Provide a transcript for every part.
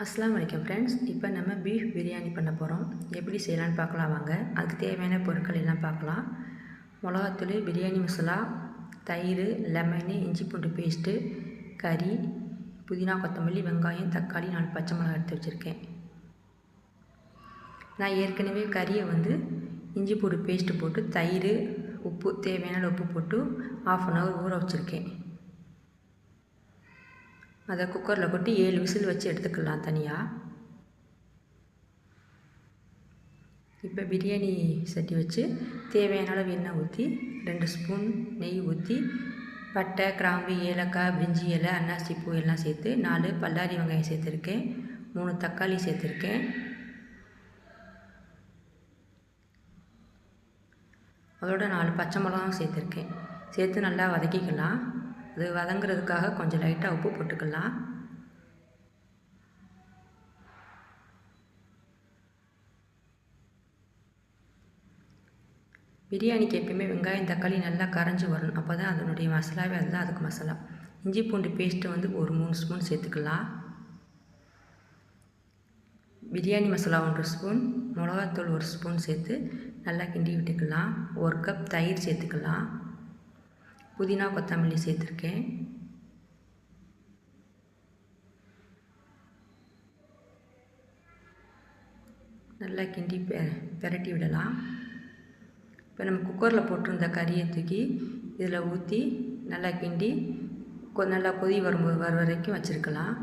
அஸ்ஸலாமு அலைக்கும் ஃப்ரெண்ட்ஸ். இப்போ நம்ம பீஃப் பிரியாணி பண்ண போகிறோம். எப்படி செய்யலான்னு பார்க்கலாம் வாங்க. அதுக்கு தேவையான பொருட்கள் எல்லாம் பார்க்கலாம். மிளகாத்தூள், பிரியாணி மசாலா, தயிர், லெமனு, இஞ்சி பூண்டு பேஸ்ட்டு, கறி, புதினா, கொத்தமல்லி, வெங்காயம், தக்காளி, 4 பச்சை மிளகாய் எடுத்து வச்சுருக்கேன். நான் ஏற்கனவே கறியை இஞ்சி பூண்டு பேஸ்ட்டு போட்டு தயிர், உப்பு தேவையான உப்பு போட்டு 1/2 அன் ஹவர் ஊற வச்சுருக்கேன். அதை குக்கரில் கொட்டி 7 விசில் வச்சு எடுத்துக்கலாம் தனியாக. இப்போ பிரியாணி சட்டி வச்சு தேவையான அளவு எண்ணெய் ஊற்றி 2 ஸ்பூன் நெய் ஊற்றி பட்டை, கிராம்பு, ஏலக்காய், பிரிஞ்சி இலை, அன்னாசி பூ எல்லாம் சேர்த்து 4 பல்லாரி வெங்காயம் சேர்த்துருக்கேன். 3 தக்காளி சேர்த்துருக்கேன். அதோட 4 பச்சை மிளகாவும் சேர்த்துருக்கேன். சேர்த்து நல்லா வதக்கிக்கலாம். அது வதங்குறதுக்காக கொஞ்சம் லைட்டாக உப்பு போட்டுக்கலாம். பிரியாணிக்கு எப்பயுமே வெங்காயம், தக்காளி நல்லா கரைஞ்சி வரணும். அப்போ தான் அதனுடைய மசாலாவே அதுதான் அதுக்கு மசாலா. இஞ்சி பூண்டு பேஸ்ட்டு ஒரு 3 ஸ்பூன் சேர்த்துக்கலாம். பிரியாணி மசாலா 1 ஸ்பூன், மிளகாத்தூள் 1 ஸ்பூன் சேர்த்து நல்லா கிண்டி விட்டுக்கலாம். 1 கப் தயிர் சேர்த்துக்கலாம். புதினா, கொத்தமல்லி சேர்த்துருக்கேன். நல்லா கிண்டி பெரட்டி விடலாம். இப்போ நம்ம குக்கரில் போட்டிருந்த கறியை தூக்கி இதில் ஊற்றி நல்லா கிண்டி நல்லா கொதி வர வரைக்கும் வச்சுருக்கலாம்.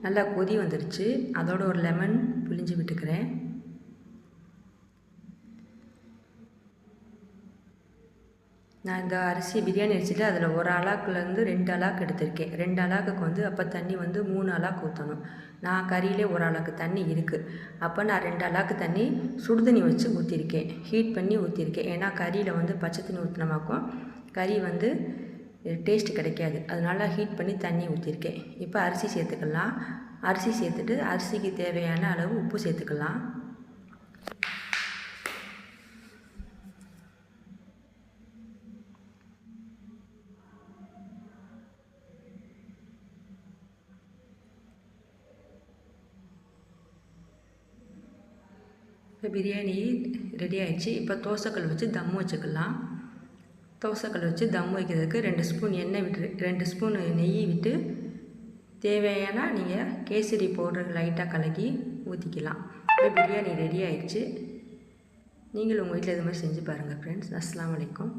நல்லா கொதி வந்துடுச்சு. அதோட ஒரு லெமன் புழிஞ்சு விட்டுக்கிறேன். நான் இந்த பிரியாணி அரிசியில் அதில் 1 அலாக்குலேருந்து 2 அலாக்கு எடுத்திருக்கேன். 2 அலாக்குக்கு அப்போ தண்ணி 3 அலாக்கு ஊற்றணும். நான் கறியிலே 1 அலாக்கு தண்ணி இருக்குது. அப்போ நான் 2 அலாக்கு தண்ணி சுடுதண்ணி வச்சு ஊற்றிருக்கேன். ஹீட் பண்ணி ஊற்றிருக்கேன். ஏன்னா கறியில் பச்சை தண்ணி ஊற்றினமாக்கும் கறி டேஸ்ட் கிடைக்காது. அதனால் ஹீட் பண்ணி தண்ணி ஊற்றிருக்கேன். இப்போ அரிசி சேர்த்துக்கலாம். அரிசி சேர்த்துட்டு அரிசிக்கு தேவையான அளவு உப்பு சேர்த்துக்கலாம். இப்போ பிரியாணி ரெடி ஆகிடுச்சு. இப்போ தோசைக்கல் வச்சு தம் வச்சுக்கலாம். தோசைக்கல் வச்சு தம் வைக்கிறதுக்கு 2 ஸ்பூன் எண்ணெய் விட்டு 2 ஸ்பூன் நெய் விட்டு தேவையான நீங்கள் கேசரி பவுடர் லைட்டாக கலக்கி ஊற்றிக்கலாம். இப்போ பிரியாணி ரெடி ஆகிடுச்சு. நீங்களும் உங்கள் வீட்டில் இது மாதிரி செஞ்சு பாருங்கள் ஃப்ரெண்ட்ஸ். அஸ்ஸலாமு அலைக்கும்.